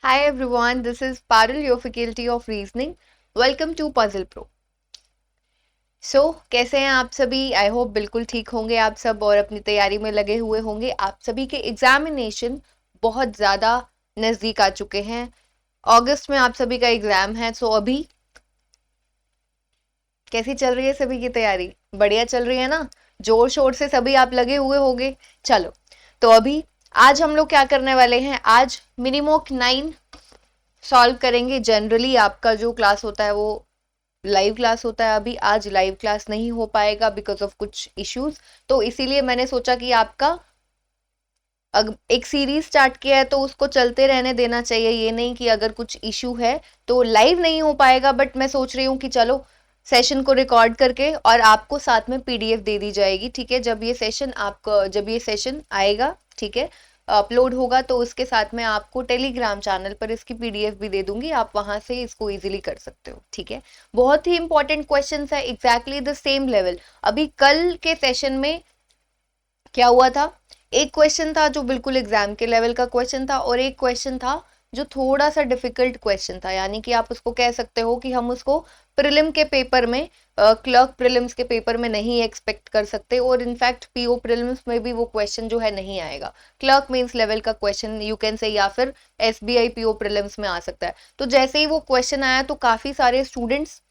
Hi everyone, this is Parul, your faculty of reasoning. Welcome to Puzzle Pro. कैसे हैं आप सभी? I hope बिल्कुल ठीक होंगे आप सब और अपनी तैयारी में लगे हुए होंगे। आप सभी के एग्जामिनेशन बहुत ज़्यादा नज़दीक आ चुके हैं। अगस्त में आप सभी का एग्जाम है। अभी कैसी चल रही है सभी की तैयारी? बढ़िया चल रही है ना? जोर शोर से सभी आप लगे हुए होंगे। चलो, तो अभी आज हम लोग क्या करने वाले हैं? आज मिनिमोक 9 सॉल्व करेंगे। जनरली आपका जो क्लास होता है वो लाइव क्लास होता है। अभी आज लाइव क्लास नहीं हो पाएगा बिकॉज ऑफ कुछ इश्यूज, तो इसीलिए मैंने सोचा कि आपका एक सीरीज स्टार्ट किया है तो उसको चलते रहने देना चाहिए। ये नहीं कि अगर कुछ इशू है तो लाइव नहीं हो पाएगा, बट मैं सोच रही हूँ कि चलो सेशन को रिकॉर्ड करके और आपको साथ में पीडीएफ दे दी जाएगी। ठीक है, जब ये सेशन आएगा, ठीक है, अपलोड होगा तो उसके साथ में आपको टेलीग्राम चैनल पर इसकी पीडीएफ भी दे दूंगी। आप वहां से इसको इजीली कर सकते हो। ठीक है, बहुत ही इंपॉर्टेंट क्वेश्चंस है, एग्जैक्टली द सेम लेवल। अभी कल के सेशन में क्या हुआ था? एक क्वेश्चन था जो बिल्कुल एग्जाम के लेवल का क्वेश्चन था और एक क्वेश्चन था जो थोड़ा सा डिफिकल्ट क्वेश्चन था। यानी कि आप उसको कह सकते हो कि हम उसको प्रीलिम के पेपर में, क्लर्क प्रीलिम्स के पेपर में नहीं एक्सपेक्ट कर सकते, और इनफैक्ट पीओ प्रीलिम्स में भी वो क्वेश्चन जो है नहीं आएगा। क्लर्क मींस लेवल का क्वेश्चन यू कैन से, या फिर एसबीआई पीओ प्रीलिम्स में आ सकता है। तो जैसे ही वो क्वेश्चन आया तो काफी सारे स्टूडेंट्स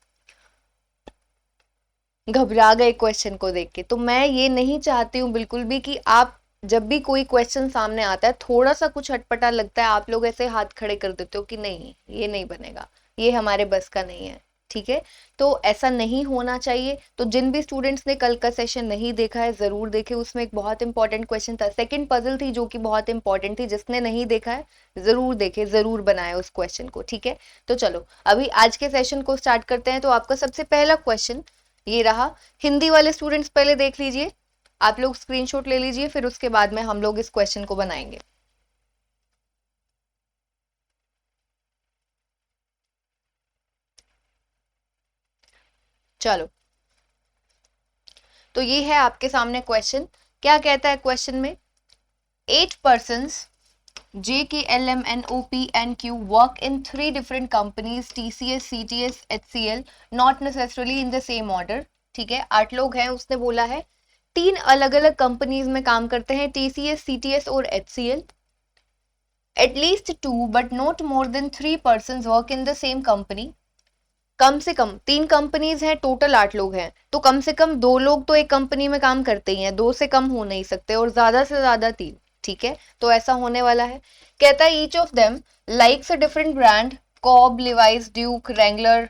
घबरा गए क्वेश्चन को देख के। तो मैं ये नहीं चाहती हूँ बिल्कुल भी कि आप जब भी कोई क्वेश्चन सामने आता है, थोड़ा सा कुछ अटपटा लगता है, आप लोग ऐसे हाथ खड़े कर देते हो कि नहीं ये नहीं बनेगा, ये हमारे बस का नहीं है। ठीक है, तो ऐसा नहीं होना चाहिए। तो जिन भी स्टूडेंट्स ने कल का सेशन नहीं देखा है जरूर देखे, उसमें एक बहुत इंपॉर्टेंट क्वेश्चन था, सेकंड पजल थी जो कि बहुत इंपॉर्टेंट थी। जिसने नहीं देखा है जरूर देखे, जरूर बनाए उस क्वेश्चन को। ठीक है, तो चलो अभी आज के सेशन को स्टार्ट करते हैं। तो आपका सबसे पहला क्वेश्चन ये रहा। हिंदी वाले स्टूडेंट्स पहले देख लीजिए, आप लोग स्क्रीनशॉट ले लीजिए, फिर उसके बाद में हम लोग इस क्वेश्चन को बनाएंगे। चलो, तो ये है आपके सामने क्वेश्चन। क्या कहता है क्वेश्चन में? 8 persons JKLMNOPNQ work in 3 different companies TCS CTS HCL not necessarily in the same order। ठीक है, 8 लोग हैं, उसने बोला है 3 अलग अलग कंपनीज में काम करते हैं, TCS CTS और HCL। At least 2 but not more than 3 persons work in the same company। कम से कम 3 कंपनीज हैं, टोटल 8 लोग हैं, तो कम से कम 2 लोग तो एक कंपनी में काम करते ही हैं, 2 से कम हो नहीं सकते, और ज्यादा से ज्यादा 3। ठीक है, तो ऐसा होने वाला है। कहता है each of them likes a different brand, Cobb, Levi's, Duke, Wrangler,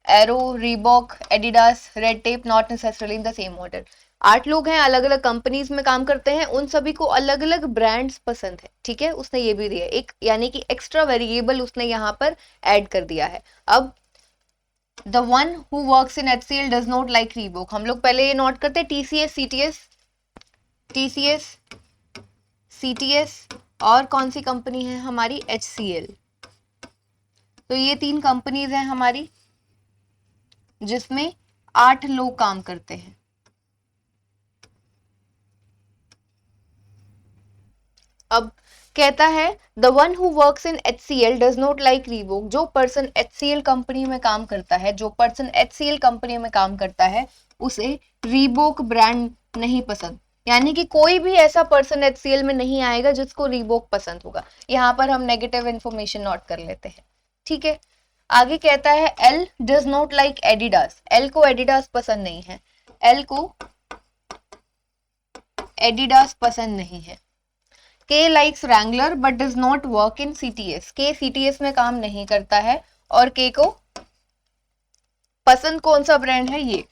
Arrow, Reebok, Adidas, Red Tape, not necessarily in the same order. 8 लोग हैं, अलग अलग कंपनीज में काम करते हैं, उन सभी को अलग अलग ब्रांड्स पसंद है। ठीक है, उसने ये भी दिया एक, यानी कि एक्स्ट्रा वेरिएबल उसने यहाँ पर ऐड कर दिया है। अब the one who works in HCL does not like Reebok, हम लोग पहले ये नोट करते हैं, TCS CTS, TCS CTS और कौन सी कंपनी है हमारी? HCL। तो ये 3 कंपनीज हैं हमारी जिसमें 8 लोग काम करते हैं। अब कहता है the one who works in HCL does not like Reebok, जो पर्सन HCL कंपनी में काम करता है, जो पर्सन HCL कंपनी में काम करता है उसे रीबॉक ब्रांड नहीं पसंद। यानी कि कोई भी ऐसा पर्सन HCL में नहीं आएगा जिसको रीबॉक पसंद होगा। यहाँ पर हम नेगेटिव इंफॉर्मेशन नोट कर लेते हैं। ठीक है, आगे कहता है L does not like Adidas, L को एडिडास पसंद नहीं है, एल को एडिडास पसंद नहीं है। के likes Wrangler but does not work in CTS, के CTS में काम नहीं करता है, और के को पसंद कौन सा ब्रांड है? ये।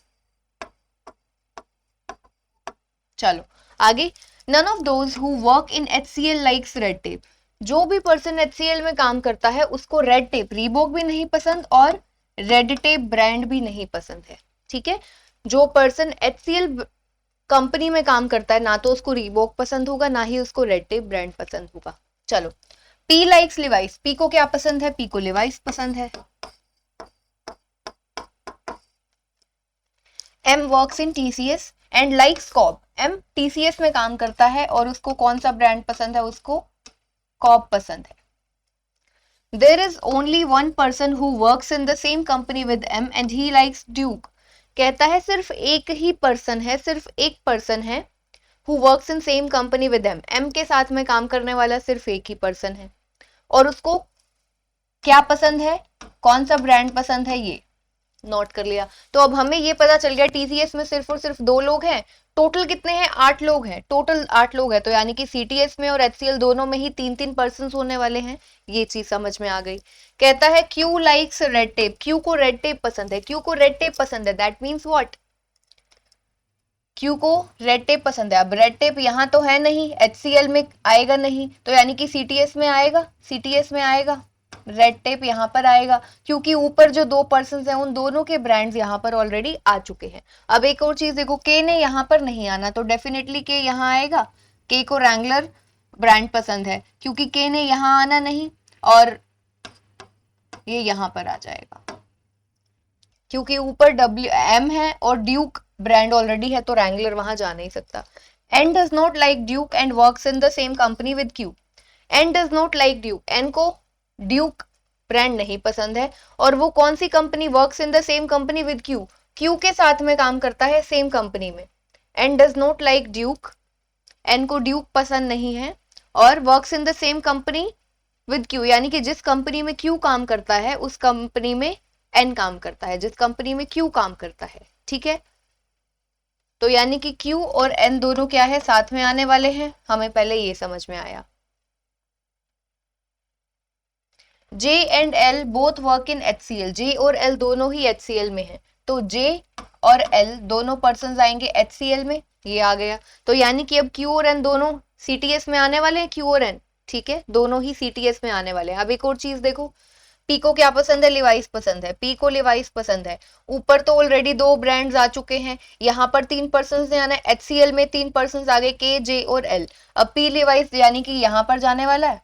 चलो आगे, none of those who work in HCL likes red Tape, जो भी पर्सन HCL में काम करता है उसको रेड टेप, रीबॉक भी नहीं पसंद और रेड टेप ब्रांड भी नहीं पसंद है। ठीक है, जो पर्सन HCL कंपनी में काम करता है ना तो उसको रीबॉक पसंद होगा, ना ही उसको रेड टेप ब्रांड पसंद होगा। चलो, पी लाइक्स लिवाइस, पी को क्या पसंद है? पी को लिवाइस पसंद है। M works in TCS and likes Cobb, M TCS में काम करता है और उसको कौन सा ब्रांड पसंद है? उसको कॉब पसंद है। There is only one person who works in the same company with M and he likes Duke. कहता है सिर्फ एक ही पर्सन है, सिर्फ एक पर्सन है who works in same company with M, M के साथ में काम करने वाला सिर्फ एक ही पर्सन है, और उसको क्या पसंद है, कौन सा ब्रांड पसंद है, ये नोट कर लिया। तो अब हमें ये पता चल गया टीसीएस में सिर्फ और सिर्फ 2 लोग हैं, टोटल कितने हैं, 8 लोग हैं, टोटल 8 लोग हैं, तो यानी कि सीटीएस में और एचसीएल दोनों में ही 3-3 पर्सन होने वाले हैं, ये चीज समझ में आ गई। कहता है Q likes red tape, Q को रेड टेप पसंद है, क्यू को रेड टेप पसंद है, दैट मीन्स व्हाट, क्यू को रेड टेप पसंद है। अब रेड टेप यहाँ तो है नहीं, एचसीएल में आएगा नहीं, तो यानी कि सीटीएस में आएगा, सीटीएस में आएगा रेड टेप, यहाँ पर आएगा, क्योंकि ऊपर जो 2 पर्सन हैं उन दोनों के ब्रांड्स यहाँ पर ऑलरेडी आ चुके हैं। अब एक और चीज देखो, के ने यहाँ पर नहीं आना, तो डेफिनेटली के यहाँ आएगा, के को रैंगलर ब्रांड पसंद है, क्योंकि के ने यहाँ आना नहीं, और ये यहाँ पर आ जाएगा, क्योंकि ऊपर डब्ल्यू एम है और ड्यूक ब्रांड ऑलरेडी है, तो रैंगलर वहां जा नहीं सकता। N does not like Duke and works in the same company with Q, N does not like Duke, N को ड्यूक ब्रांड नहीं पसंद है, और वो कौन सी company, works in the same company with Q, Q के साथ में काम करता है सेम कंपनी में। N does not like Duke, N को ड्यूक पसंद नहीं है, और works in the same company with Q, यानी कि जिस कंपनी में क्यू काम करता है उस कंपनी में एन काम करता है, जिस कंपनी में क्यू काम करता है, ठीक है। तो यानी कि क्यू और एन दोनों क्या है, साथ में आने वाले हैं, हमें पहले ये समझ में आया। J and L both work in HCL, J और एल दोनों ही एचसीएल में है, तो जे और एल दोनों पर्सन आएंगे एचसीएल में, ये आ गया। तो यानी कि अब क्यू और एन दोनों सीटीएस में आने वाले हैं, क्यू और एन, ठीक है, दोनों ही सीटीएस में आने वाले हैं। अब एक और चीज देखो, पी को क्या पसंद है, लिवाइस पसंद है, पी को लिवाइस पसंद है, ऊपर तो ऑलरेडी 2 ब्रांड्स आ चुके हैं, यहाँ पर 3 पर्सन ने आना है, एचसीएल में 3 पर्सन आ गए, के, जे और एल। अब पी लिवाइस यानी कि यहाँ पर जाने वाला है,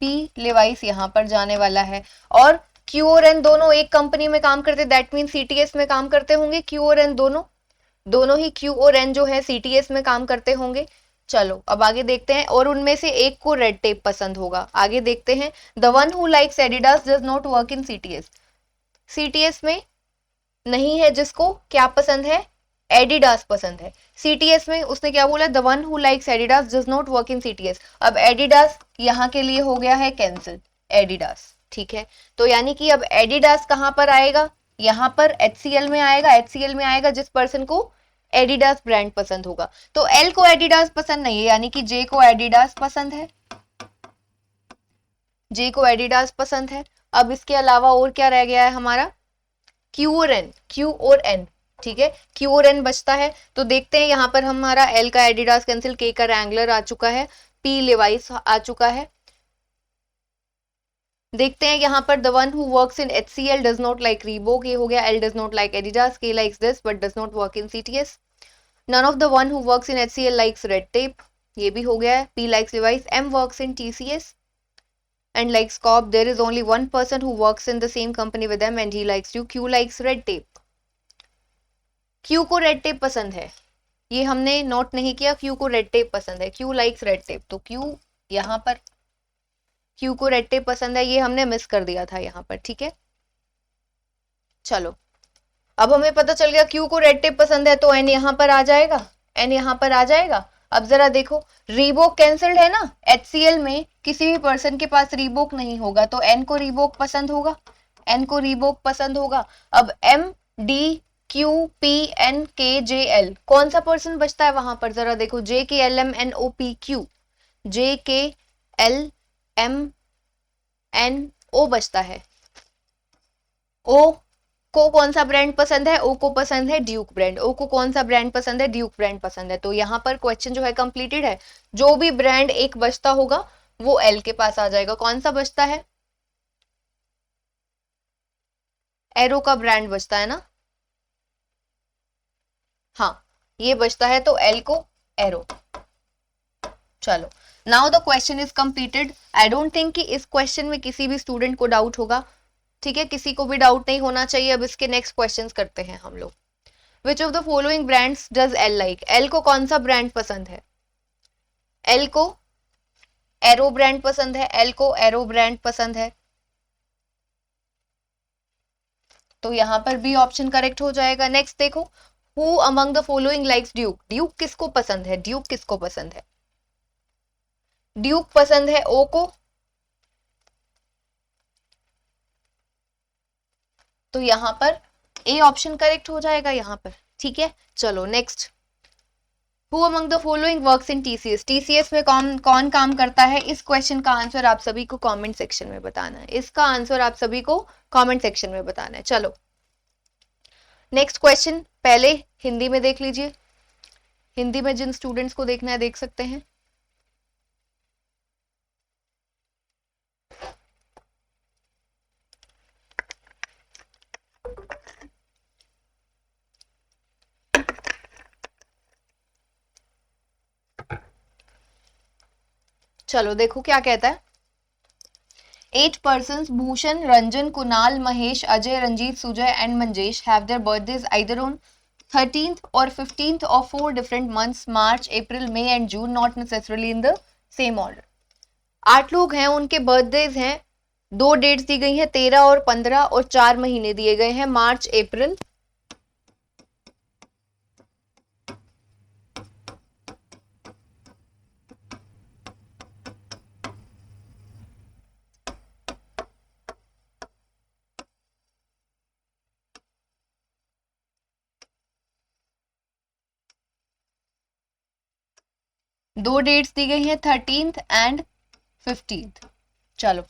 पी लिवाइस यहाँ पर जाने वाला है, और क्यू और एन दोनों एक कंपनी में काम करते, दैट मीन सीटीएस में काम करते होंगे, क्यू और एन दोनों ही क्यू और एन जो है सीटीएस में काम करते होंगे। चलो अब आगे देखते हैं, और उनमें से एक को रेड टेप पसंद होगा, आगे देखते हैं। The one who likes Adidas does not work in CTS, CTS में नहीं है जिसको क्या पसंद है, एडिडास पसंद है, सीटीएस में उसने क्या बोला, the one who likes Adidas does not work in CTS. अब एडिडास यहाँ के लिए हो गया है कैंसिल, एडिडास, ठीक है। तो यानी कि अब एडिडास कहाँ पर आएगा, यहाँ पर एचसीएल में आएगा, एचसीएल में आएगा जिस पर्सन को एडिडास ब्रांड पसंद होगा। तो एल को एडिडास पसंद नहीं है, यानी कि जे को एडिडास पसंद है, जे को एडिडास पसंद है। अब इसके अलावा और क्या रह गया है हमारा, क्यू और एन, क्यू और एन, ठीक है, क्यू और एन बचता है। तो देखते हैं यहाँ पर हमारा एल का एडिडास कैंसिल, के का रैंगलर आ चुका है, पी लिवाइस आ चुका है। देखते हैं यहाँ पर the one who works in HCL does not like Reebok, ये हो गया, L does not like Adidas, K likes this but does not work in CTS. None of the one who works in HCL likes red tape, ये भी हो गया है, P likes Levi's, M works in TCS and likes Cobb. There is only one person who works in the same company with them and he likes you. Q likes red tape. Q को red tape पसंद है, ये हमने note नहीं किया, Q को red tape पसंद है, Q likes red tape, तो Q यहाँ पर Q को red tape पसंद है, ये हमने मिस कर दिया था यहाँ पर, ठीक है। चलो अब हमें पता चल गया Q को red tape पसंद है, तो N यहाँ पर आ जाएगा, N यहाँ पर आ जाएगा। अब जरा देखो, रीबॉक कैंसल्ड है ना, एचसीएल में किसी भी पर्सन के पास रीबॉक नहीं होगा, तो एन को रीबॉक पसंद होगा, एन को रीबॉक पसंद होगा। अब M D Q P N K J L, कौन सा पर्सन बचता है वहां पर, जरा देखो, J K L M N O P Q, J K L M N ओ बचता है। ओ को कौन सा ब्रांड पसंद है, ओ को पसंद है ड्यूक ब्रांड, ओ को कौन सा ब्रांड पसंद है, ड्यूक ब्रांड पसंद है। तो यहाँ पर क्वेश्चन जो है कंप्लीटेड है, जो भी ब्रांड एक बचता होगा वो एल के पास आ जाएगा। कौन सा बचता है, एरो का ब्रांड बचता है ना, हाँ ये बचता है, तो एल को एरो। चलो now the question is completed. I don't think कि इस क्वेश्चन में किसी भी स्टूडेंट को डाउट होगा, ठीक है, किसी को भी डाउट नहीं होना चाहिए। अब इसके नेक्स्ट क्वेश्चंस करते हैं हम लोग। विच of the following brands does L like, L को कौन सा ब्रांड पसंद है, एल को एरो ब्रांड पसंद है, एल को एरो ब्रांड पसंद है, तो यहाँ पर बी ऑप्शन करेक्ट हो जाएगा। नेक्स्ट देखो, who among the following likes Duke, Duke किसको पसंद है, ड्यूक किसको पसंद है, ड्यूक पसंद है ओ को, तो यहां पर ए ऑप्शन करेक्ट हो जाएगा यहां पर। ठीक है, चलो next, who among the following works in TCS, TCS में कौन कौन काम करता है, इस क्वेश्चन का आंसर आप सभी को कमेंट सेक्शन में बताना है, इसका आंसर आप सभी को कमेंट सेक्शन में बताना है। चलो नेक्स्ट क्वेश्चन पहले हिंदी में देख लीजिए, हिंदी में जिन स्टूडेंट्स को देखना है देख सकते हैं। चलो देखो क्या कहता है, 8 persons Bhushan, Ranjan, Kunal, Mahesh, Ajay, Ranjit, Sujay and Manjesh have their birthdays either on 13th or 15th of 4 different months, March, April, May and June, not necessarily in the same order। 8 लोग हैं, उनके birthdays हैं, 2 dates दी गई हैं 13 और 15 और 4 महीने दिए गए हैं मार्च अप्रैल, दो डेट्स दी गई हैं 13th एंड 15th। चलो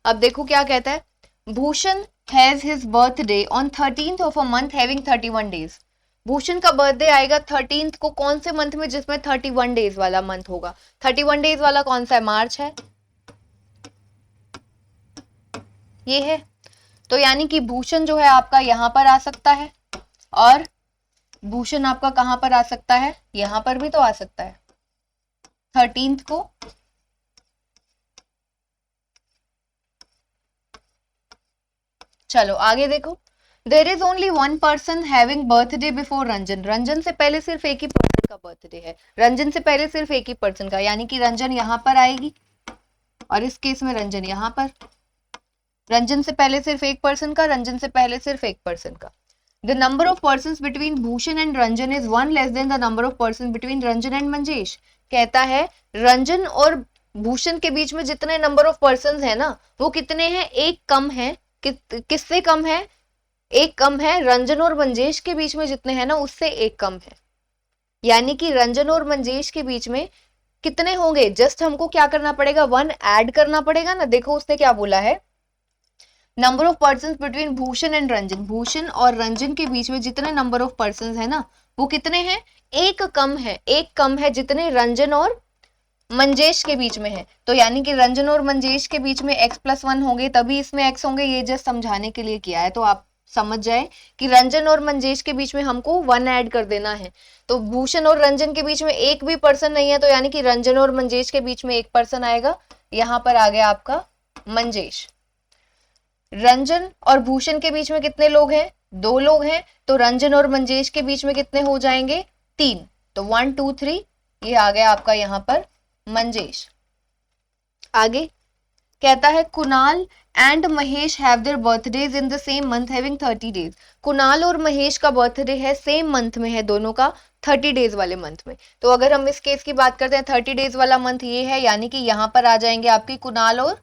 अब देखो क्या कहता है, Bhushan has his birthday on 13th of a month having 31 days. Bhushan का बर्थडे आएगा 13th को कौन से मंथ में, जिसमें 31 डेज वाला मंथ होगा। 31 डेज वाला कौन सा है, मार्च है, ये है। तो यानी कि भूषण जो है आपका यहां पर आ सकता है, और भूषण आपका कहां पर आ सकता है, यहां पर भी तो आ सकता है 13th को। चलो आगे देखो, there is only 1 person having birthday before Ranjan, Ranjan से पहले सिर्फ एक ही पर्सन का बर्थडे है, रंजन से पहले सिर्फ एक ही पर्सन का, यानी कि रंजन यहां पर आएगी और इस केस में रंजन यहां पर, रंजन से पहले सिर्फ एक पर्सन का, रंजन से पहले सिर्फ एक पर्सन का। The number of persons between Bhushan and Ranjan is 1 less than the number of person between Ranjan and Manjesh. कहता है रंजन और भूषण के बीच में जितने नंबर ऑफ पर्सन है ना, वो कितने हैं, एक कम है, किससे कम है, एक कम है, रंजन और मंजेश के बीच में जितने हैं ना उससे एक कम है, यानी कि रंजन और मंजेश के बीच में कितने होंगे, जस्ट हमको क्या करना पड़ेगा, 1 ऐड करना पड़ेगा ना। देखो उसने क्या बोला है, number of person between Bhushan and Ranjan, Bhushan और रंजन के बीच में जितने नंबर ऑफ पर्सन है ना वो कितने हैं, एक कम है, एक कम है जितने रंजन और मंजेश के बीच में है। तो यानी कि रंजन और मंजेश के बीच में x+1 होंगे, तभी इसमें x होंगे, ये जस्ट समझाने के लिए किया है, तो आप समझ जाए कि रंजन और मंजेश के बीच में हमको 1 ऐड कर देना है। तो भूषण और रंजन के बीच में एक भी पर्सन नहीं है, तो यानी कि रंजन और मंजेश के बीच में एक पर्सन आएगा, यहां पर आ गया आपका मंजेश। रंजन और भूषण के बीच में कितने लोग हैं, 2 लोग हैं, तो रंजन और मंजेश के बीच में कितने हो जाएंगे, 3, तो 1 2 3, ये आ गया आपका यहां पर मंजेश। आगे कहता है Kunal and Mahesh have their birthdays in the same month having 30 days. Kunal और महेश का बर्थडे है सेम मंथ में है, दोनों का 30 डेज वाले मंथ में। तो अगर हम इस केस की बात करते हैं 30 डेज वाला मंथ ये है, यानी कि यहां पर आ जाएंगे आपके कुणाल और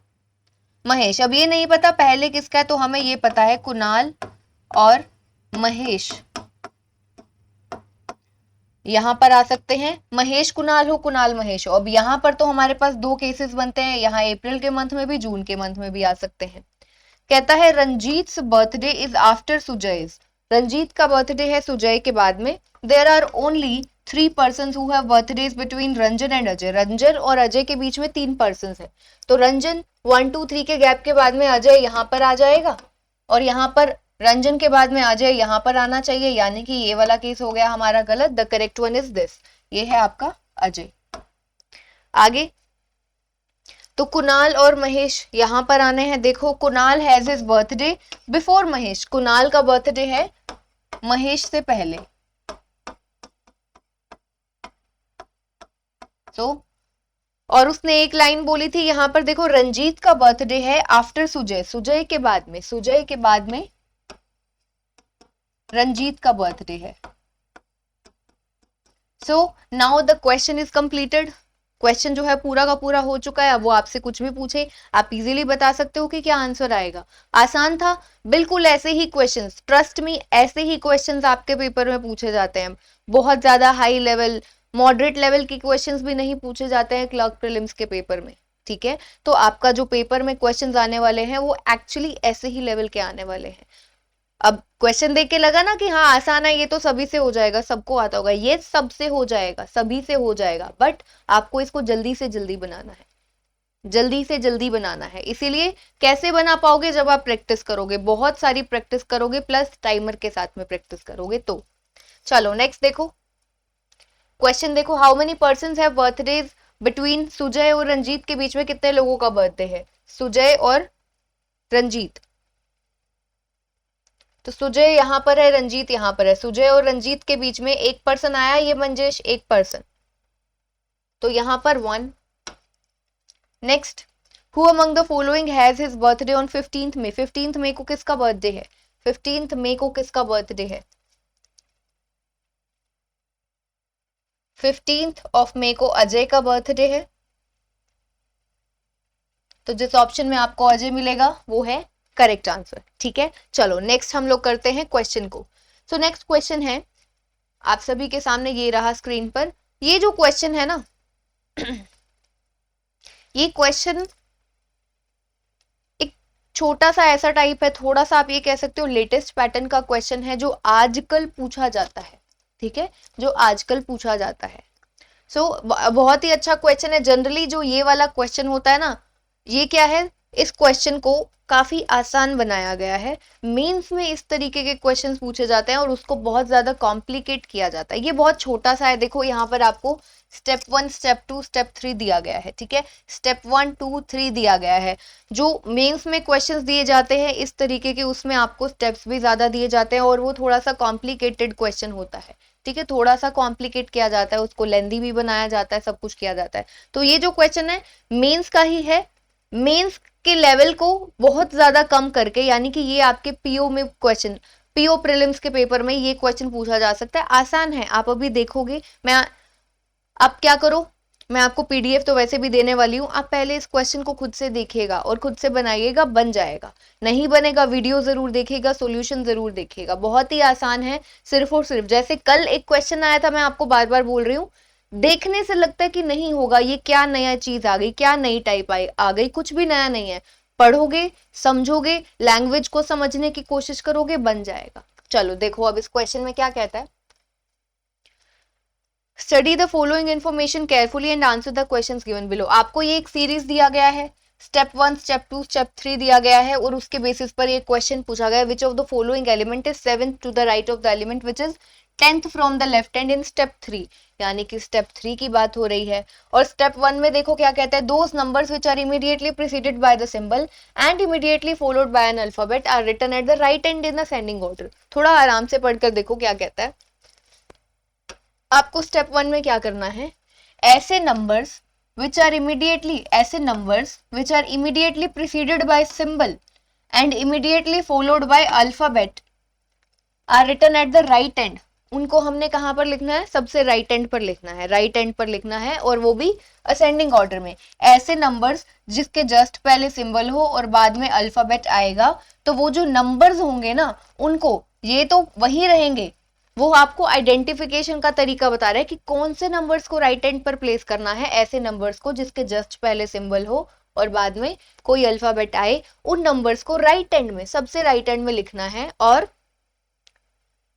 महेश। अब ये नहीं पता पहले किसका है, तो हमें ये पता है कुणाल और महेश यहां पर आ सकते हैं, महेश कुणाल हो, कुणाल महेश हो। अब यहां पर तो हमारे पास 2 केसेस बनते हैं, यहाँ अप्रैल के मंथ में भी, जून के मंथ में भी आ सकते हैं। कहता है Ranjit birthday is after Sujay's, Ranjit का बर्थडे है सुजय के बाद में। There are only 3 persons who have birthdays between Ranjan and Ajay, Ranjan और अजय के बीच में 3 persons है, तो रंजन 1 2 3 के गैप के बाद में अजय यहाँ पर आ जाएगा, और यहाँ पर रंजन के बाद में अजय यहाँ पर आना चाहिए, यानी कि ये वाला केस हो गया हमारा गलत। The correct one is this, ये है आपका अजय। आगे तो कुणाल और महेश यहां पर आने हैं। देखो Kunal has his birthday before Mahesh, Kunal का बर्थडे है महेश से पहले, तो और उसने एक लाइन बोली थी यहां पर, देखो रंजीत का बर्थडे है आफ्टर सुजय, सुजय के बाद में, सुजय के बाद में रंजीत का बर्थडे है। So now the question is completed. Question जो है पूरा का पूरा हो चुका है। अब वो आपसे कुछ भी पूछे आप इजीली बता सकते हो कि क्या आंसर आएगा। आसान था, बिल्कुल ऐसे ही क्वेश्चंस, ट्रस्ट मी, ऐसे ही क्वेश्चंस आपके पेपर में पूछे जाते हैं। बहुत ज्यादा हाई लेवल, मॉडरेट लेवल की क्वेश्चंस भी नहीं पूछे जाते हैं क्लर्क प्रीलिम्स के पेपर में। ठीक है, तो आपका जो पेपर में क्वेश्चंस आने वाले हैं वो एक्चुअली ऐसे ही लेवल के आने वाले हैं। अब क्वेश्चन देख के लगा ना कि हाँ आसान है, ये तो सभी से हो जाएगा, सबको आता होगा, ये सबसे हो जाएगा, सभी से हो जाएगा, बट आपको इसको जल्दी से जल्दी बनाना है, जल्दी से जल्दी बनाना है। इसीलिए कैसे बना पाओगे, जब आप प्रैक्टिस करोगे, बहुत सारी प्रैक्टिस करोगे, प्लस टाइमर के साथ में प्रैक्टिस करोगे। तो चलो नेक्स्ट देखो, क्वेश्चन देखो, how many persons have birthdays between Sujay और रंजीत, के बीच में कितने लोगों का बर्थडे है, सुजय और रंजीत। तो सुजय यहां पर है, रंजीत यहां पर है, सुजय और रंजीत के बीच में एक पर्सन आया, ये मंजेश एक पर्सन, तो यहां पर 1। Next, who among the following has his birthday on 15th May, 15th मई को किसका बर्थडे है, 15th मई को किसका बर्थडे है, 15th ऑफ मई को अजय का बर्थडे है। तो जिस ऑप्शन में आपको अजय मिलेगा वो है करेक्ट आंसर। ठीक है, चलो नेक्स्ट हम लोग करते हैं क्वेश्चन को। सो नेक्स्ट क्वेश्चन है आप सभी के सामने, ये रहा स्क्रीन पर। ये जो क्वेश्चन है ना ये क्वेश्चन एक छोटा सा ऐसा टाइप है, थोड़ा सा आप ये कह सकते हो लेटेस्ट पैटर्न का क्वेश्चन है, जो आजकल पूछा जाता है। ठीक है, जो आजकल पूछा जाता है। सो बहुत ही अच्छा क्वेश्चन है। जनरली जो ये वाला क्वेश्चन होता है ना, ये क्या है, इस क्वेश्चन को काफी आसान बनाया गया है। मेंस में इस तरीके के क्वेश्चंस पूछे जाते हैं और उसको बहुत ज्यादा कॉम्प्लिकेट किया जाता है। ये बहुत छोटा सा है, देखो यहाँ पर आपको स्टेप 1, स्टेप 2, स्टेप 3 दिया गया है। ठीक है, स्टेप 1, 2, 3 दिया गया है। जो मेंस में क्वेश्चंस दिए जाते हैं इस तरीके के, उसमें आपको स्टेप्स भी ज्यादा दिए जाते हैं और वो थोड़ा सा कॉम्प्लिकेटेड क्वेश्चन होता है। ठीक है, थोड़ा सा कॉम्प्लिकेट किया जाता है, उसको लेंदी भी बनाया जाता है, सब कुछ किया जाता है। तो ये जो क्वेश्चन है मेंस का ही है, मेंस के लेवल को बहुत ज्यादा कम करके, यानी कि ये आपके पीओ में क्वेश्चन, पीओ प्रीलिम्स के पेपर में ये क्वेश्चन पूछा जा सकता है। आसान है, आप अभी देखोगे। आप क्या करो, मैं आपको पीडीएफ तो वैसे भी देने वाली हूँ, आप पहले इस क्वेश्चन को खुद से देखिएगा और खुद से बनाइएगा, बन जाएगा। नहीं बनेगा वीडियो जरूर देखिएगा, सॉल्यूशन जरूर देखिएगा, बहुत ही आसान है। सिर्फ और सिर्फ जैसे कल एक क्वेश्चन आया था, मैं आपको बार बार बोल रही हूँ, देखने से लगता है कि नहीं होगा, ये क्या नया चीज आ गई, क्या नई टाइप आ गई, कुछ भी नया नहीं है। पढ़ोगे, समझोगे, लैंग्वेज को समझने की कोशिश करोगे, बन जाएगा। चलो देखो अब इस क्वेश्चन में क्या कहता है, study the following information carefully and answer the questions given below. आपको ये एक सीरीज दिया गया है, स्टेप 1, स्टेप 2, स्टेप 3 दिया गया है और उसके बेसिस पर ये क्वेश्चन पूछा गया, which of the following element is 7th to the right of the element which is 10th from the left hand in step 3, यानी कि स्टेप 3 की बात हो रही है। और स्टेप 1 में देखो क्या कहता है, those numbers which are immediately preceded by the symbol and immediately followed by an alphabet are written at the right hand in ascending order. थोड़ा आराम से पढ़कर देखो क्या कहता है। आपको स्टेप 1 में क्या करना है, ऐसे numbers which are immediately preceded by symbol and immediately followed by alphabet are written at the right end। उनको हमने कहां पर लिखना है, सबसे राइट एंड पर लिखना है, राइट एंड पर लिखना है, और वो भी असेंडिंग ऑर्डर में। ऐसे नंबर्स जिसके जस्ट पहले सिंबल हो और बाद में अल्फाबेट आएगा, तो वो जो नंबर्स होंगे ना, उनको, ये तो वही रहेंगे, वो आपको आइडेंटिफिकेशन का तरीका बता रहा है कि कौन से नंबर्स को राइट एंड पर प्लेस करना है। ऐसे नंबर्स को जिसके जस्ट पहले सिंबल हो और बाद में कोई अल्फाबेट आए, उन नंबर्स को राइट एंड में, सबसे राइट एंड में लिखना है, और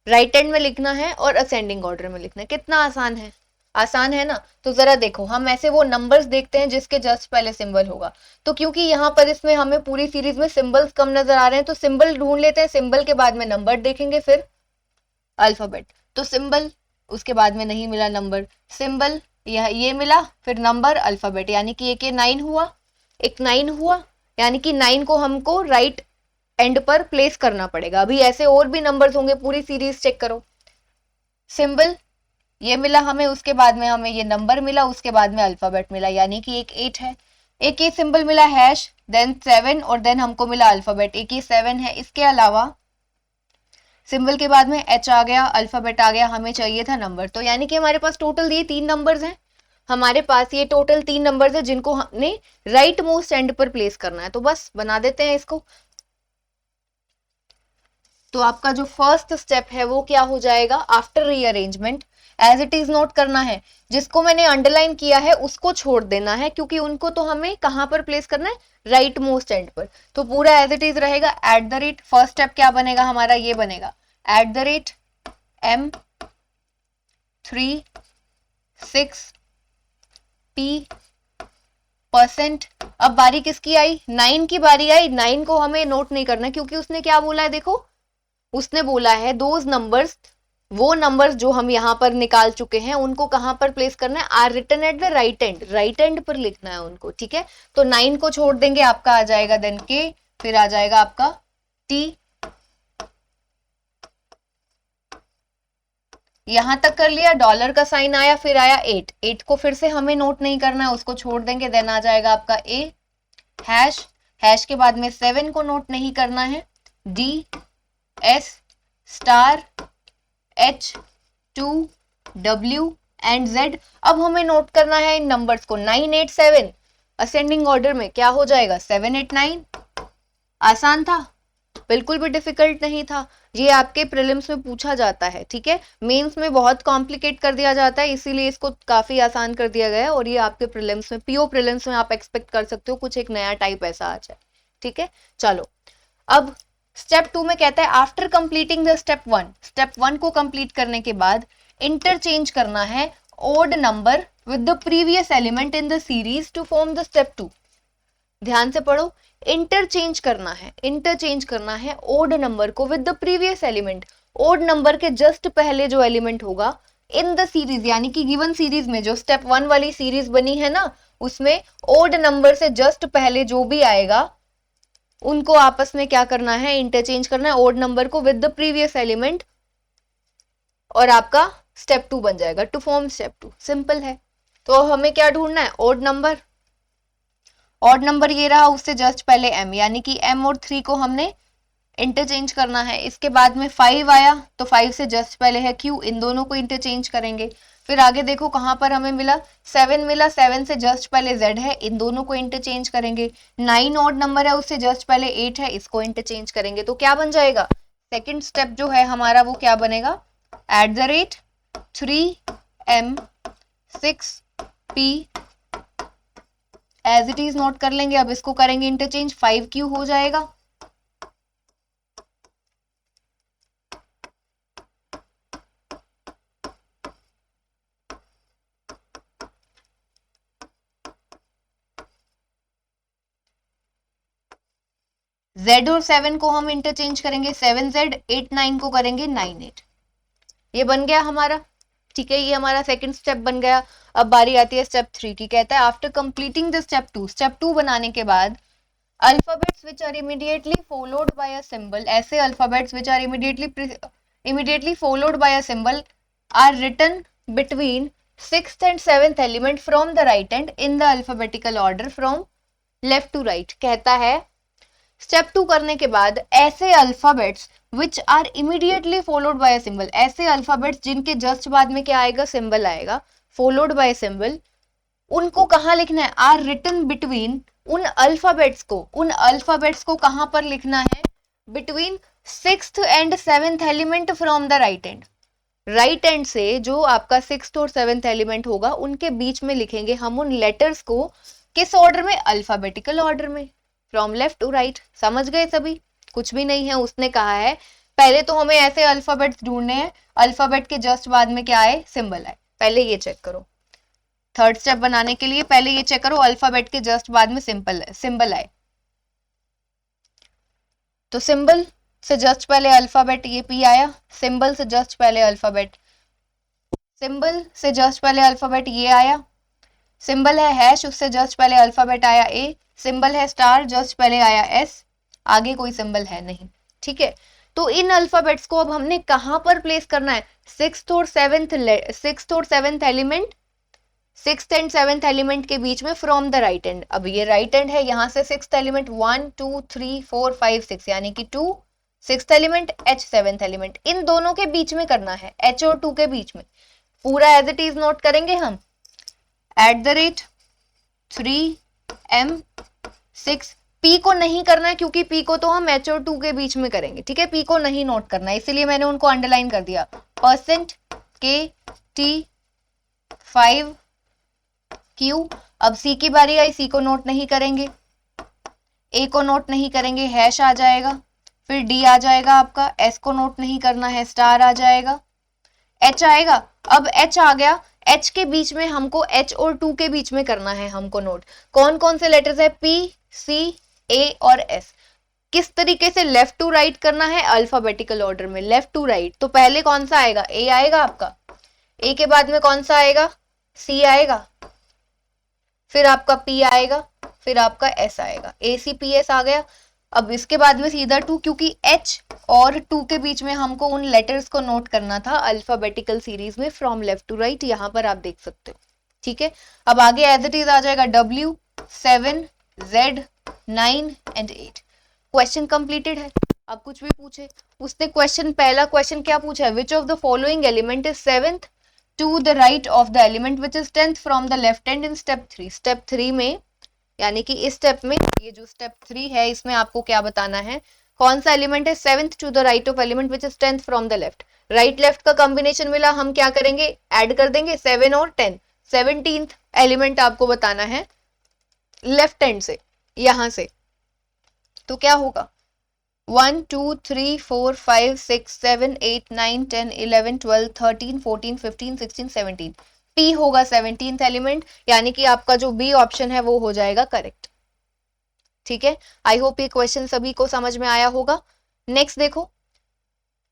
राइट एंड में लिखना है और असेंडिंग ऑर्डर में लिखना है। कितना आसान है, आसान है ना। तो जरा देखो, हम ऐसे वो नंबर्स देखते हैं जिसके जस्ट पहले सिंबल होगा। तो क्योंकि यहाँ पर इसमें हमें पूरी सीरीज में सिंबल्स कम नजर आ रहे हैं, तो सिंबल ढूंढ लेते हैं, सिंबल के बाद में नंबर देखेंगे, फिर अल्फाबेट। तो सिंबल, उसके बाद में नहीं मिला नंबर, सिंबल, ये मिला, फिर नंबर, अल्फाबेट, यानी कि एक 9 हुआ, एक 9 हुआ, यानी कि 9 को हमको राइट एंड पर प्लेस करना पड़ेगा। अभी ऐसे और भी नंबर्स होंगे, पूरी सीरीज चेक करो। सिंबल ये मिला हमें, उसके बाद में हमें ये नंबर मिला, उसके बाद में अल्फाबेट मिला, यानी कि एक 8 है। एक ये सिंबल मिला हैश, देन 7, और देन हमको मिला अल्फाबेट, एक ये 7 है। इसके अलावा सिंबल के बाद में एच आ गया, अल्फाबेट आ गया, हमें चाहिए था नंबर। तो यानी कि हमारे पास टोटल ये 3 नंबर्स हैं, हमारे पास ये टोटल 3 नंबर्स है जिनको हमने राइट मोस्ट एंड पर प्लेस करना है। तो बस बना देते हैं इसको। तो आपका जो फर्स्ट स्टेप है वो क्या हो जाएगा, after rearrangement as it is note करना है। जिसको मैंने अंडरलाइन किया है उसको छोड़ देना है, क्योंकि उनको तो हमें कहां पर प्लेस करना है, राइट मोस्ट एंड पर। तो पूरा एज इट इज रहेगा। Eight the rate, first step क्या बनेगा हमारा, ये बनेगा एट द रेट M36P%। अब बारी किसकी आई, 9 की बारी आई। 9 को हमें नोट नहीं करना, क्योंकि उसने क्या बोला है, देखो उसने बोला है दोज नंबर्स, वो नंबर्स जो हम यहाँ पर निकाल चुके हैं उनको कहां पर प्लेस करना है, are written at the right end, right end पर लिखना है उनको, ठीक है। तो 9 को छोड़ देंगे, आपका आ जाएगा देन के, फिर आ जाएगा आपका टी। यहां तक कर लिया, डॉलर का साइन आया, फिर आया 8। 8 को फिर से हमें नोट नहीं करना है, उसको छोड़ देंगे। देन आ जाएगा आपका ए हैश, हैश के बाद में 7 को नोट नहीं करना है, D S star H 2 W and Z. अब हमें नोट करना है इन नंबर्स को, 987 असेंडिंग ऑर्डर में क्या हो जाएगा, 789। आसान था, बिल्कुल भी डिफिकल्ट नहीं था। ये आपके प्रीलिम्स में पूछा जाता है, ठीक है। मेंस में बहुत कॉम्प्लिकेट कर दिया जाता है, इसीलिए इसको काफी आसान कर दिया गया है। और ये आपके प्रीलिम्स में, पीओ प्रीलिम्स में आप एक्सपेक्ट कर सकते हो कुछ एक नया टाइप ऐसा आ जाए, ठीक है। चलो अब स्टेप 2 में कहता है after completing the step 1, step 1 को कंप्लीट करने के बाद इंटरचेंज करना है odd number with the previous element in the series to form the step 2। ध्यान से पढ़ो, इंटरचेंज करना है, इंटरचेंज करना है ओड नंबर को with the previous element. Odd number के जस्ट पहले जो एलिमेंट होगा इन द सीरीज, यानी कि गिवन सीरीज में जो स्टेप 1 वाली सीरीज बनी है ना, उसमें ओड नंबर से जस्ट पहले जो भी आएगा उनको आपस में क्या करना है, इंटरचेंज करना है ओड नंबर को विद द प्रीवियस एलिमेंट, और आपका स्टेप 2 बन जाएगा टू फॉर्म स्टेप 2। सिंपल है। तो हमें क्या ढूंढना है, ओड नंबर। ऑड नंबर ये रहा, उससे जस्ट पहले m, यानी कि m और 3 को हमने इंटरचेंज करना है। इसके बाद में 5 आया, तो 5 से जस्ट पहले है q, इन दोनों को इंटरचेंज करेंगे। फिर आगे देखो कहां पर हमें मिला, 7 मिला, 7 से जस्ट पहले z है, इन दोनों को इंटरचेंज करेंगे। 9 ऑड नंबर है, उससे जस्ट पहले 8 है, इसको इंटरचेंज करेंगे। तो क्या बन जाएगा, सेकेंड स्टेप जो है हमारा वो क्या बनेगा, at the rate 3M6P as it is note कर लेंगे। अब इसको करेंगे इंटरचेंज, 5Q हो जाएगा। Z और 7 को हम इंटरचेंज करेंगे, 7Z, 8 9 को करेंगे 9 8। ये बन गया हमारा, ठीक है, ये हमारा सेकंड स्टेप बन गया। अब बारी आती है स्टेप 3 की। कहता है after completing the step 2, step 2 बनाने के बाद alphabets which are immediately followed by a symbol, ऐसे alphabets which are immediately followed by a symbol are written between 6th and 7th element from the right end in the alphabetical order from left to right. कहता है step 2 करने के बाद ऐसे alphabets which are immediately followed by a symbol, ऐसे alphabets जिनके just बाद में क्या आएगा, सिंबल आएगा, फॉलोड बाय सिंबल, उनको कहां लिखना है, आर रिटन बिटवीन, उन अल्फाबेट्स को कहां पर लिखना है, between 6th and 7th element from the right end. Right and से जो आपका 6th और 7th एलिमेंट होगा उनके बीच में लिखेंगे हम उन लेटर्स को, किस ऑर्डर में, अल्फाबेटिकल ऑर्डर में, फ्रॉम लेफ्ट टू राइट। समझ गए सभी, कुछ भी नहीं है। उसने कहा है पहले तो हमें ऐसे अल्फाबेट्स ढूंढने हैं, अल्फाबेट के जस्ट बाद में क्या आए, सिंबल आए। पहले ये चेक करो, थर्ड स्टेप बनाने के लिए पहले ये चेक करो अल्फाबेट के जस्ट बाद में सिंबल आए। तो सिंबल से जस्ट पहले अल्फाबेट ये P आया, सिंबल से जस्ट पहले अल्फाबेट, सिंबल से जस्ट पहले अल्फाबेट ये आया, सिंबल है हैश, उससे जस्ट पहले अल्फाबेट आया A, सिंबल है स्टार, जस्ट पहले आया S, आगे कोई सिंबल है नहीं, ठीक है। तो इन अल्फाबेट्स को अब हमने कहां पर प्लेस करना है, 6th और 7th element, 6th and 7th element के बीच में फ्रॉम द राइट एंड। अब ये राइट एंड है, यहां से 6th एलिमेंट 1 2 3 4 5 6, यानी कि 2 sixth element, H seventh element, इन दोनों के बीच में करना है, H और 2 के बीच में। पूरा एज इट इज नोट करेंगे हम, @3m6। P को नहीं करना है क्योंकि P को तो हम H और 2 के बीच में करेंगे, ठीक है, P को नहीं नोट करना है, इसीलिए मैंने उनको अंडरलाइन कर दिया। %KT5Q। अब C की बारी आई, C को नोट नहीं करेंगे, A को नोट नहीं करेंगे, हैश आ जाएगा, फिर D आ जाएगा आपका, S को नोट नहीं करना है, स्टार आ जाएगा, H आएगा। अब H आ गया, H के बीच में हमको, H और 2 के बीच में करना है हमको नोट। कौन कौन से लेटर्स है, P, C, A और S। किस तरीके से, लेफ्ट टू राइट करना है, अल्फाबेटिकल ऑर्डर में, लेफ्ट टू राइट। तो पहले कौन सा आएगा, A आएगा आपका, A के बाद में कौन सा आएगा, C आएगा, फिर आपका P आएगा, फिर आपका S आएगा, ACPS आ गया। अब इसके बाद में सीधा 2, क्योंकि H और 2 के बीच में हमको उन लेटर्स को नोट करना था अल्फाबेटिकल सीरीज में, फ्रॉम लेफ्ट टू राइट, यहां पर आप देख सकते हो, ठीक है। अब आगे एज इट इज आ जाएगा W 7 Z 9 and 8। Question completed है। अब कुछ भी पूछे, उसने क्वेश्चन, पहला क्वेश्चन क्या पूछा है, which of the following element is seventh to the right of the element which is 10th from the left hand in step 3। Step 3 में, यानी कि इस स्टेप में, ये जो स्टेप 3 है, इसमें आपको क्या बताना है, कौन सा एलिमेंट है seventh to the right of element which is 10th from the left. Right left का कॉम्बिनेशन मिला, हम क्या करेंगे, ऐड कर देंगे 7 और 10, 17th एलिमेंट आपको बताना है लेफ्ट हैंड से, यहां से। तो क्या होगा, 1 2 3 4 5 6 7 8 9 10 11 12 13 14 15 16 17। P होगा 17th एलिमेंट, यानी कि आपका जो बी ऑप्शन है वो हो जाएगा करेक्ट, ठीक है। आई होप ये क्वेश्चन सभी को समझ में आया होगा। नेक्स्ट देखो,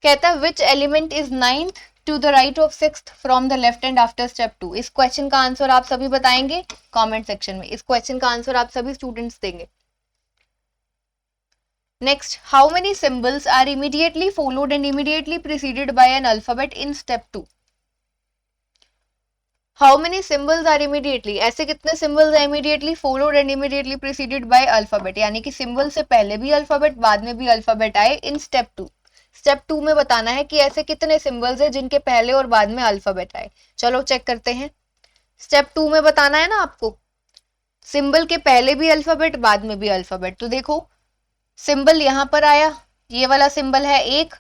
कहता है which element is 9th to the right of 6th from the left hand after step 2। इस क्वेश्चन का आंसर आप सभी बताएंगे कमेंट सेक्शन में, इस क्वेश्चन का आंसर आप सभी स्टूडेंट्स देंगे। Next, how many symbols are immediately followed and immediately preceded by an alphabet in step 2। How many symbols are immediately, ऐसे कितने सिंबल्स है immediately followed and immediately preceded by alphabet, यानी कि symbol से पहले भी अल्फाबेट, बाद में भी अल्फाबेट आए इन स्टेप 2। स्टेप 2 में बताना है कि ऐसे कितने सिंबल्स है जिनके पहले और बाद में अल्फाबेट आए। चलो चेक करते हैं। स्टेप 2 में बताना है ना आपको, सिंबल के पहले भी अल्फाबेट, बाद में भी अल्फाबेट। तो देखो, सिंबल यहां पर आया, ये वाला सिंबल है एक,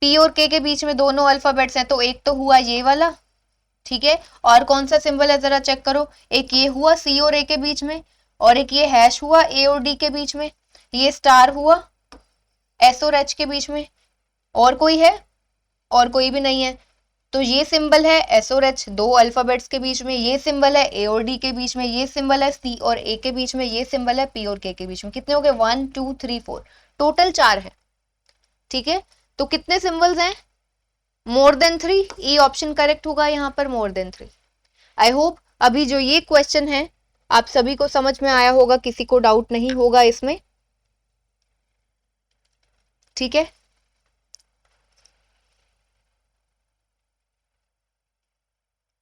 P और K के बीच में दोनों अल्फाबेट्स हैं, तो एक तो हुआ ये वाला, ठीक है। और कौन सा सिंबल है जरा चेक करो, एक ये हुआ C और A के बीच में, और एक ये हैश हुआ A और D के बीच में, ये स्टार हुआ S और H के बीच में, और कोई है, और कोई भी नहीं है। तो ये सिंबल है S और H, दो अल्फाबेट्स के बीच में, ये सिंबल है A और D के बीच में, ये सिंबल है C और A के बीच में, ये सिंबल है P और K के बीच में। कितने हो गए, 1 2 3 4, टोटल 4 है, ठीक है। तो कितने सिंबल्स हैं, more than 3, E option correct होगा यहाँ पर, मोर देन 3। आई होप अभी जो ये क्वेश्चन है आप सभी को समझ में आया होगा, किसी को डाउट नहीं होगा इसमें, ठीक है।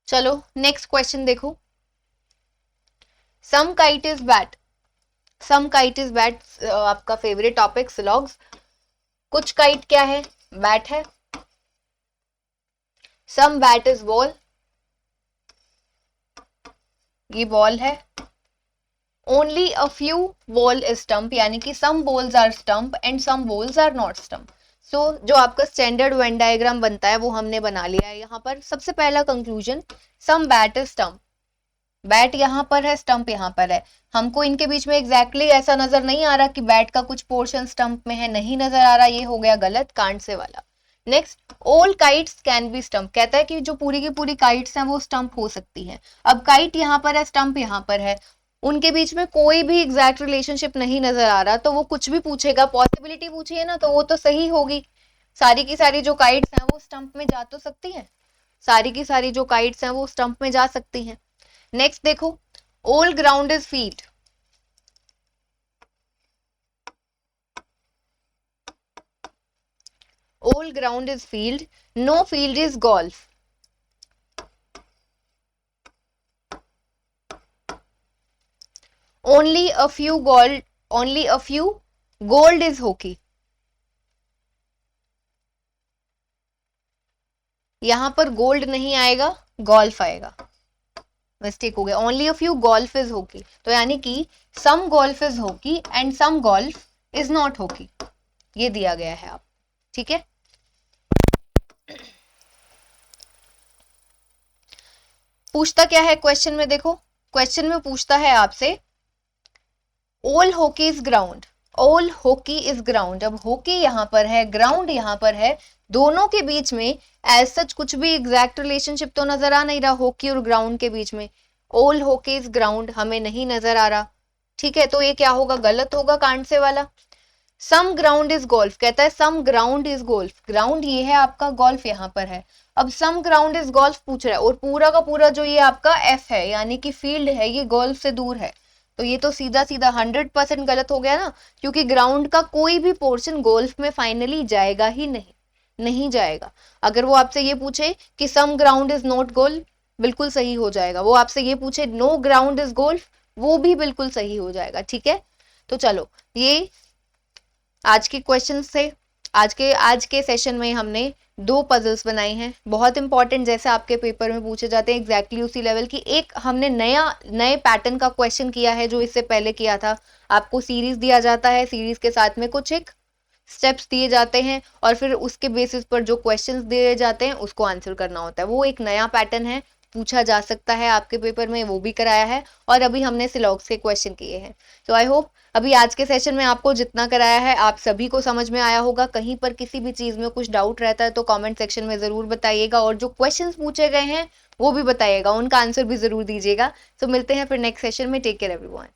चलो नेक्स्ट क्वेश्चन देखो, some kite is bat. Some kite is bat आपका फेवरेट टॉपिक सिलॉग्स। कुछ काइट क्या है, बैट है। सम बैट इज बॉल, ये बॉल है। Only a few ball is stump, यानी कि some balls are stump and some balls are not stump. So जो आपका स्टैंडर्ड वेन डायग्राम बनता है वो हमने बना लिया है यहाँ पर। सबसे पहला conclusion, some bat is stump, bat यहाँ पर है, स्टंप यहाँ पर है। हमको इनके बीच में एग्जैक्टली ऐसा नजर नहीं आ रहा कि बैट का कुछ पोर्शन स्टंप में है, नहीं नजर आ रहा, ये हो गया गलत, कांट से वाला। Next, all kites can be stump, कहता है कि जो पूरी की पूरी काइट्स हैं वो स्टंप हो सकती हैं। अब काइट यहाँ पर है, स्टंप यहाँ पर है, उनके बीच में कोई भी एग्जैक्ट रिलेशनशिप नहीं नजर आ रहा, तो वो कुछ भी पूछेगा, पॉसिबिलिटी पूछिए ना, तो वो तो सही होगी। सारी की सारी जो काइट्स हैं वो स्टंप में जा तो सकती हैं, सारी की सारी जो काइट्स हैं वो स्टंप में जा सकती हैं। नेक्स्ट देखो, all ground is field, all ground is field, know field is golf. only a few gold is hockey, यहां पर गोल्ड नहीं आएगा, गोल्फ आएगा, मिस्टेक हो गया, only a few golf is hockey, तो यानी कि some golf is hockey and some golf is not hockey, ये दिया गया है आप, ठीक है। पूछता क्या है क्वेश्चन में, देखो क्वेश्चन में पूछता है आपसे all hockey is ground, all hockey is ground, अब हॉकी यहां पर है, ग्राउंड यहां पर है, दोनों के बीच में एज सच कुछ भी एग्जैक्ट रिलेशनशिप तो नजर आ नहीं रहा हॉकी और ग्राउंड के बीच में, ऑल हॉकी इज ग्राउंड हमें नहीं नजर आ रहा, ठीक है, तो ये क्या होगा, गलत होगा कांड से वाला। सम ग्राउंड इज गोल्फ, कहता है सम ग्राउंड इज गोल्फ, ग्राउंड ये है आपका, गोल्फ यहाँ पर है, अब सम ग्राउंड इज गोल्फ पूछ रहा है, और पूरा का पूरा जो ये आपका एफ है यानी कि फील्ड है ये गोल्फ से दूर है, तो ये तो सीधा सीधा 100% गलत हो गया ना, क्योंकि ग्राउंड का कोई भी पोर्शन गोल्फ में फाइनली जाएगा ही नहीं, नहीं जाएगा। अगर वो आपसे ये पूछे कि सम ग्राउंड इज नॉट गोल्फ, बिल्कुल सही हो जाएगा, वो आपसे ये पूछे नो ग्राउंड इज गोल्फ, वो भी बिल्कुल सही हो जाएगा, ठीक है। तो चलो ये आज के क्वेश्चंस थे, आज के सेशन में हमने 2 पजल्स बनाए हैं, बहुत इंपॉर्टेंट, जैसे आपके पेपर में पूछे जाते हैं एग्जैक्टली उसी लेवल की। एक हमने नए पैटर्न का क्वेश्चन किया है जो इससे पहले किया था, आपको सीरीज दिया जाता है, सीरीज के साथ में कुछ एक स्टेप्स दिए जाते हैं और फिर उसके बेसिस पर जो क्वेश्चंस दिए जाते हैं उसको आंसर करना होता है, वो एक नया पैटर्न है, पूछा जा सकता है आपके पेपर में, वो भी कराया है, और अभी हमने सिलॉक्स के क्वेश्चन किए हैं। तो आई होप अभी आज के सेशन में आपको जितना कराया है आप सभी को समझ में आया होगा। कहीं पर किसी भी चीज में कुछ डाउट रहता है तो कमेंट सेक्शन में जरूर बताइएगा, और जो क्वेश्चंस पूछे गए हैं वो भी बताइएगा, उनका आंसर भी जरूर दीजिएगा। तो मिलते हैं फिर नेक्स्ट सेशन में, टेक केयर एवरीवन।